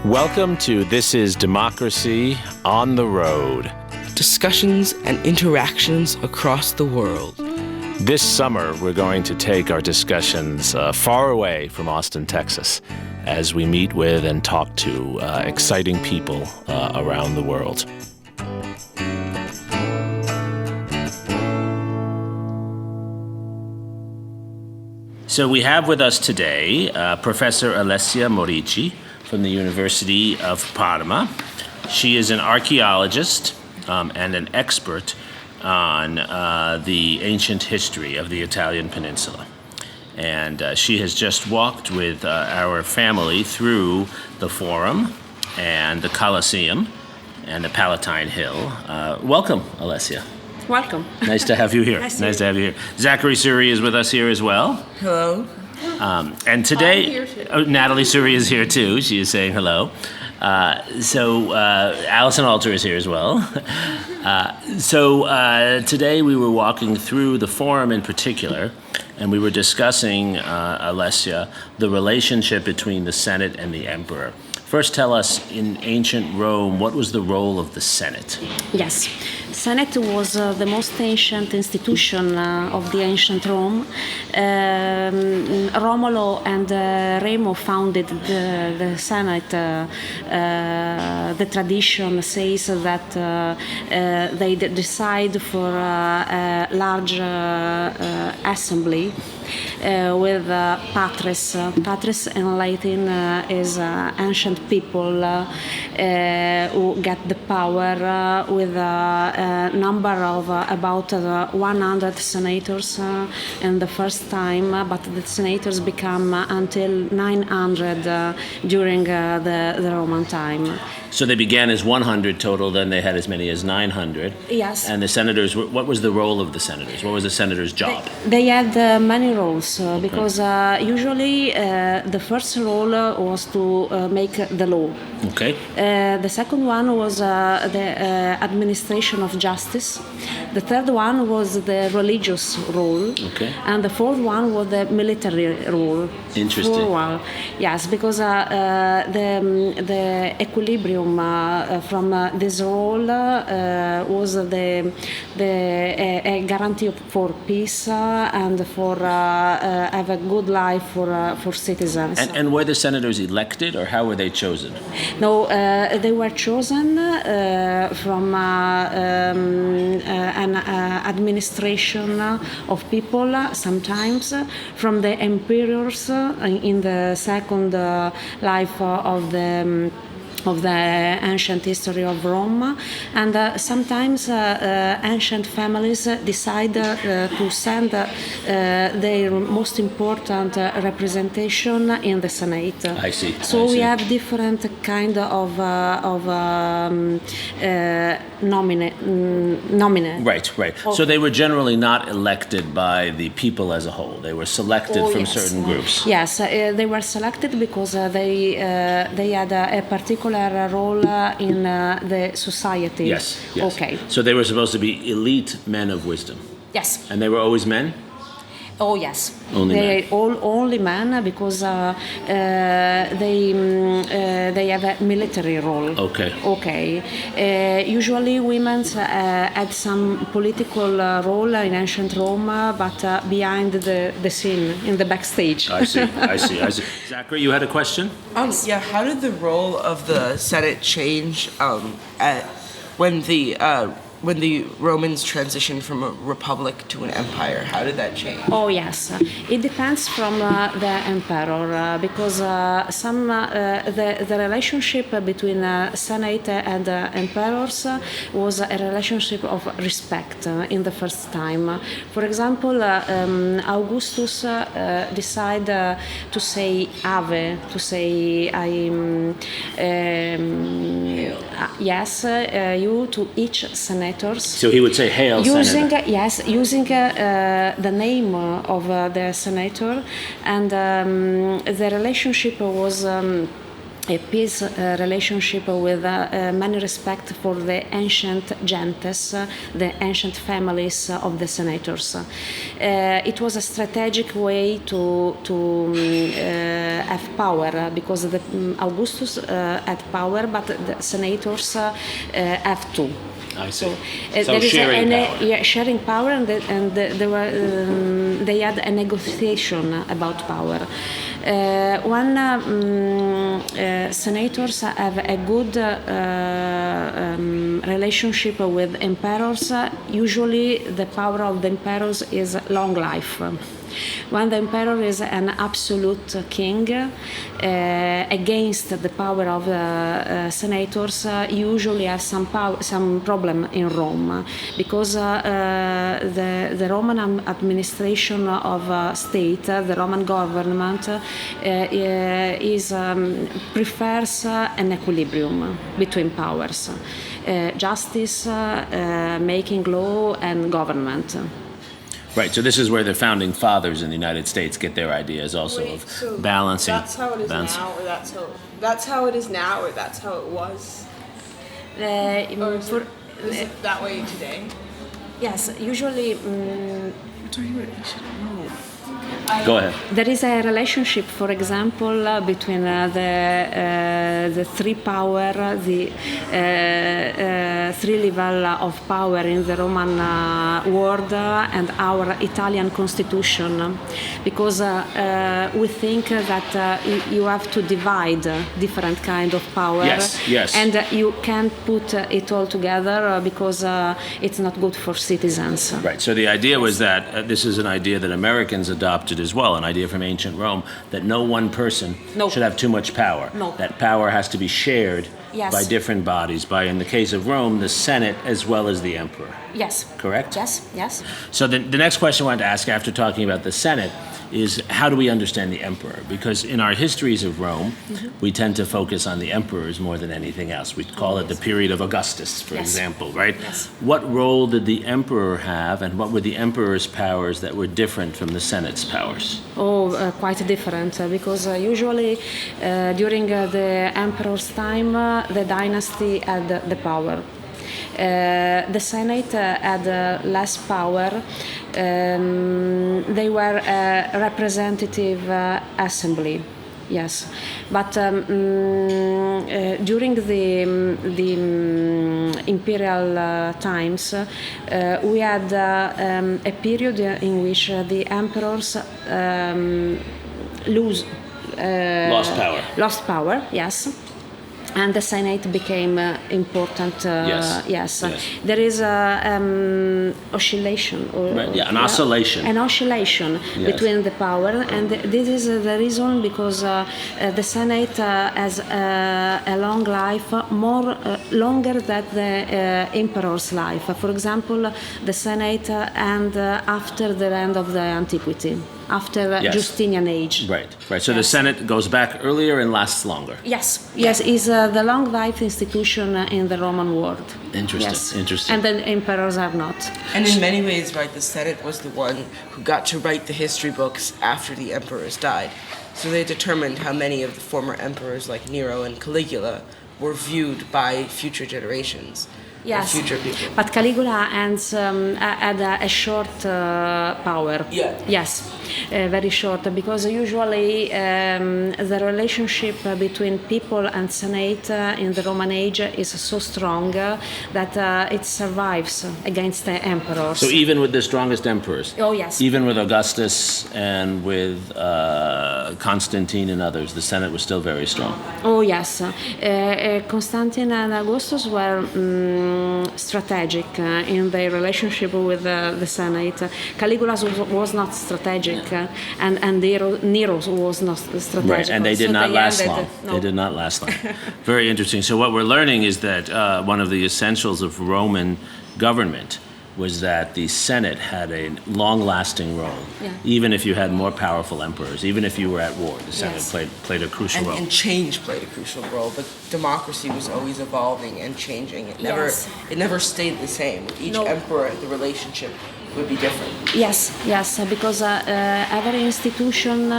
Welcome to This is Democracy on the Road. Discussions and interactions across the world. This summer, we're going to take our discussions far away from Austin, Texas, as we meet with and talk to exciting people around the world. So we have with us today Professor Alessia Morigi from the University of Parma. She is an archaeologist and an expert on the ancient history of the Italian peninsula. And she has just walked with our family through the Forum and the Colosseum and the Palatine Hill. Welcome, Alessia. Welcome. Nice to have you here. Nice to have you here. Zachary Suri is with us here as well. Hello. And today, I'm here too. Natalie Suri is here too. She is saying hello. Allison Alter is here as well. Today we were walking through the Forum in particular, and we were discussing, Alessia, the relationship between the Senate and the Emperor. First, tell us, in ancient Rome, what was the role of the Senate? Yes. Senate was the most ancient institution of the ancient Rome. Romolo and Remo founded the Senate. The tradition says that they decide for a large assembly with patres. Patres in Latin is ancient people who get the power with a number of about 100 senators in the first time, but the senators become until 900 during the Roman time. So they began as 100 total, then they had as many as 900. Yes. And the senators, what was the role of the senators? What was the senator's job? They had many roles because usually the first role was to make the law. Okay. The second one was the administration of justice. The third one was the religious role. Okay. And the fourth one was the military role. Interesting. Yes, because the equilibrium from this role was a guarantee for peace and for have a good life for citizens. And were the senators elected, or how were they chosen? No, they were chosen from an administration of people, sometimes from the emperors in the second life of the ancient history of Rome, and sometimes ancient families decide to send their most important representation in the Senate. I see. So we have different kind of nominate. Right. So they were generally not elected by the people as a whole. They were selected from certain groups. Yes, they were selected because they had a particular role in the society. Yes. Okay. So they were supposed to be elite men of wisdom. Yes. And they were always men? Oh yes. Only men because they have a military role. Okay. Usually women had some political role in ancient Rome, but behind the scene, in the backstage. I see. Zachary, you had a question? Yeah, how did the role of the Senate change when the Romans transitioned from a republic to an empire? How did that change? Oh yes, it depends from the emperor because the relationship between Senate and emperors was a relationship of respect in the first time. For example, Augustus decided to say Ave, to say yes, you to each senator. So he would say, "Hail, Senator." Using the name of the senator, and the relationship was a peace relationship with many respect for the ancient gentes, the ancient families of the senators. It was a strategic way to have power because Augustus had power, but the senators have too. I see. So So sharing power. Yeah, sharing power, and they had a negotiation about power. When senators have a good relationship with emperors, usually the power of the emperors is long life. When the emperor is an absolute king against the power of senators, usually has some problem in Rome, because the Roman administration of state, the Roman government, prefers an equilibrium between powers, justice, making law, and government. Right, so this is where the founding fathers in the United States get their ideas also Wait, of so balancing. That's how it is now, or that's how it is now, or that's how it was. Or is it that way today? Yes, usually. Go ahead. There is a relationship, for example, between the three power, the three level of power in the Roman world and our Italian constitution, because we think that you have to divide different kind of power, Yes. and you can't put it all together because it's not good for citizens. Right, so the idea was that this is an idea that Americans adopted as well, an idea from ancient Rome, that no one person No. should have too much power. No. That power has to be shared Yes. by different bodies, by, in the case of Rome, the Senate as well as the emperor. Yes. Correct? Yes. Yes. So the next question I wanted to ask after talking about the Senate is, how do we understand the emperor? Because in our histories of Rome, we tend to focus on the emperors more than anything else. We call it the period of Augustus, for Yes. example, right? Yes. What role did the emperor have, and what were the emperor's powers that were different from the Senate's powers? Quite different, because usually during the emperor's time, the dynasty had the power. The Senate had less power. They were a representative assembly. Yes, but during the imperial times, we had a period in which the emperors lost power. Yes. And the Senate became important. Yes. There is oscillation. Right, yeah, an oscillation. An oscillation Yes. between the power, and this is the reason because the Senate has a long life, longer than the emperor's life. For example, the Senate and after the end of the antiquity, after Yes. Justinian age. Right. So the Yes. Senate goes back earlier and lasts longer. Yes, is the long life institution in the Roman world. Interesting. And the emperors are not. And in many ways, right, the Senate was the one who got to write the history books after the emperors died. So they determined how many of the former emperors like Nero and Caligula were viewed by future generations. Yes, Future people. but Caligula had a short power. Yeah. Yes, very short, because usually the relationship between people and Senate in the Roman age is so strong that it survives against the emperors. So even with the strongest emperors, Oh, yes. even with Augustus and with Constantine and others, the Senate was still very strong. Oh yes, Constantine and Augustus were strategic in their relationship with the Senate. Caligula was not strategic, and Nero was not strategic. Right, and they did So not last ended- long. no. They did not last long. Very interesting. So what we're learning is that one of the essentials of Roman government was that the Senate had a long-lasting role. Yeah. Even if you had more powerful emperors, even if you were at war, the Senate Yes. played a crucial role. And change played a crucial role, but democracy was always evolving and changing. It Yes. never stayed the same. With each No. emperor, the relationship would be different. Yes, yes, because every institution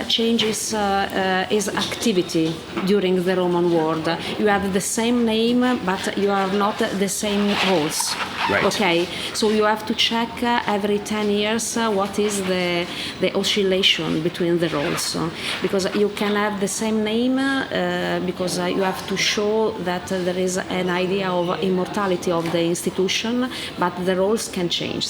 changes its activity during the Roman world. You have the same name, but you are not the same roles. Right. Okay, so you have to check every 10 years what is the oscillation between the roles. Because you can have the same name because you have to show that there is an idea of immortality of the institution, but the roles can change.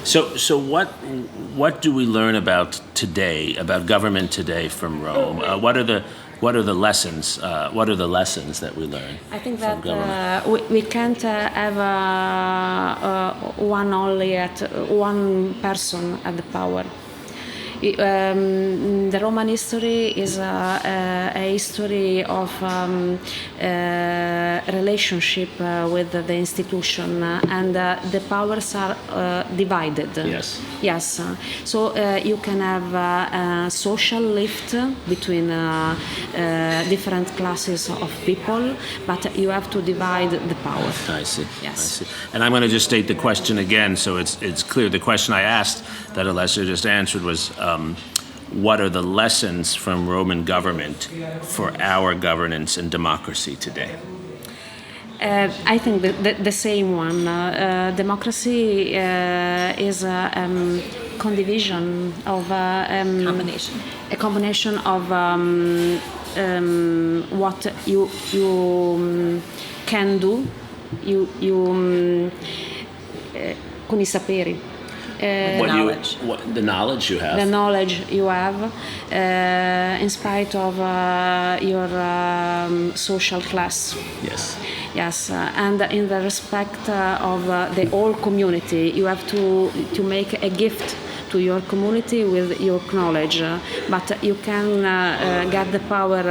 So what do we learn about today, about government today from Rome? What are the lessons? What are the lessons that we learn? I think from that government? we can't have one person at the power. The Roman history is a history of relationship with the institution, and the powers are divided. Yes. Yes. So you can have a social lift between different classes of people, but you have to divide the power. I see. Yes. I see. And I'm going to just state the question again, so it's clear. The question I asked that Alessia just answered was, what are the lessons from Roman government for our governance and democracy today? I think the same one. Democracy is a condivision of Combination. a combination of what you can do, con I saperi. The knowledge you have. The knowledge you have, in spite of your social class. Yes. Yes, and in the respect of the whole community, you have to make a gift to your community with your knowledge, but you can get the power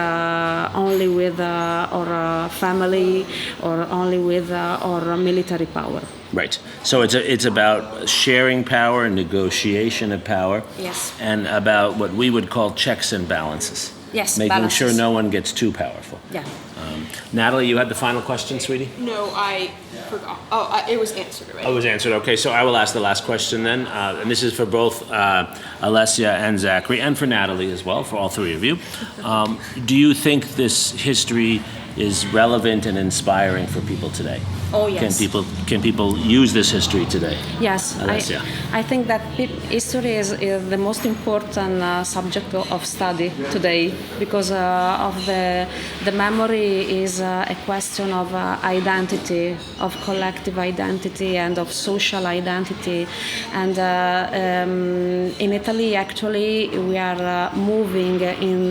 only with our family or only with our military power. Right. So it's about sharing power and negotiation of power. Yes. And about what we would call checks and balances. Yes, Making balances. sure no one gets too powerful. Yeah. Natalie, you had the final question, sweetie? No, I forgot. It was answered already. Oh, it was answered. Okay, so I will ask the last question then. And this is for both Alessia and Zachary, and for Natalie as well, for all three of you. Do you think this history is relevant and inspiring for people today? Oh, yes. Can people use this history today? Yes, Alessia. I think that history is the most important subject of study today, because of the memory is a question of identity, of collective identity and of social identity. And in Italy, actually, we are moving in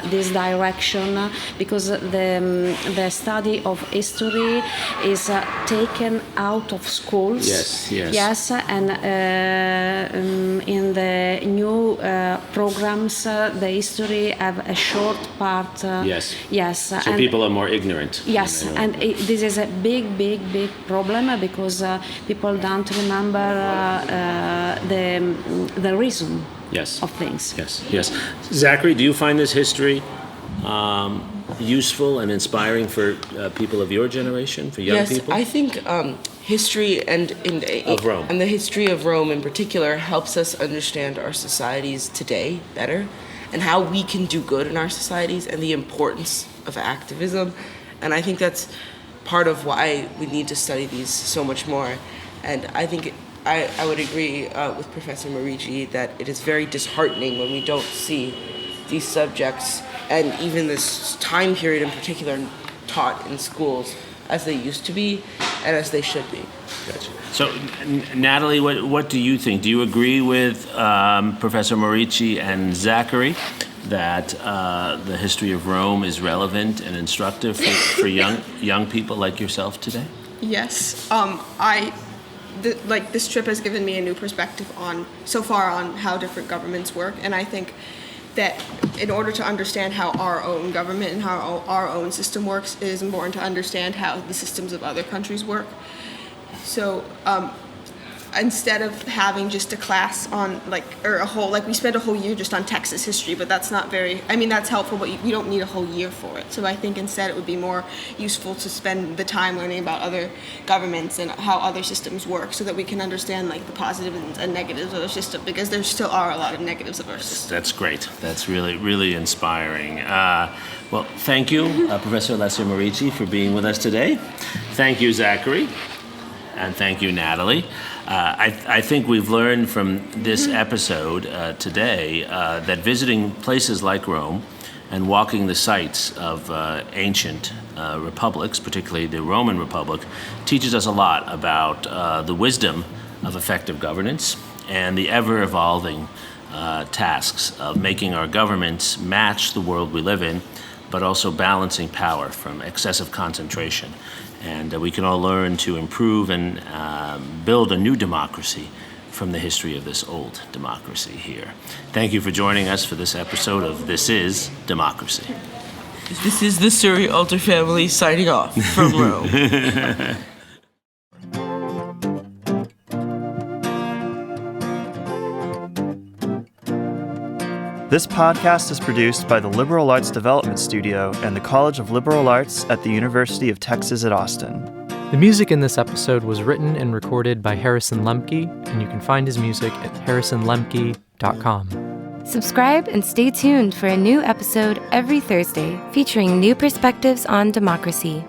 this direction, because the study of history is taken out of schools. Yes, yes. Yes, and in the new programs, the history have a short part. Yes. Yes. So and people are more ignorant. yes, and this is a big problem, because people don't remember the reason Yes. of things. Yes, yes. Zachary, do you find this history useful and inspiring for people of your generation, for young people? Yes, I think history Of Rome. and the history of Rome in particular helps us understand our societies today better, and how we can do good in our societies, and the importance of activism. And I think that's part of why we need to study these so much more. And I think I would agree with Professor Morigi that it is very disheartening when we don't see these subjects, and even this time period in particular, taught in schools as they used to be and as they should be. Gotcha. So, Natalie, what do you think? Do you agree with Professor Morigi and Zachary that the history of Rome is relevant and instructive for young people like yourself today? Yes. This trip has given me a new perspective on how different governments work, and I think that in order to understand how our own government and how our own system works, it is important to understand how the systems of other countries work. So instead of having just a class on we spend a whole year just on Texas history, but that's not that's helpful, but you don't need a whole year for it. So I think instead it would be more useful to spend the time learning about other governments and how other systems work, so that we can understand the positives and negatives of our system, because there still are a lot of negatives of our system. That's great. That's really, really inspiring. Well, thank you, Professor Alessia Morigi, for being with us today. Thank you, Zachary. And thank you, Natalie. I think we've learned from this episode today that visiting places like Rome and walking the sites of ancient republics, particularly the Roman Republic, teaches us a lot about the wisdom of effective governance and the ever-evolving tasks of making our governments match the world we live in, but also balancing power from excessive concentration. And we can all learn to improve and build a new democracy from the history of this old democracy here. Thank you for joining us for this episode of This Is Democracy. This is the Surrey Alter family signing off from Rome. This podcast is produced by the Liberal Arts Development Studio and the College of Liberal Arts at the University of Texas at Austin. The music in this episode was written and recorded by Harrison Lemke, and you can find his music at harrisonlemke.com. Subscribe and stay tuned for a new episode every Thursday featuring new perspectives on democracy.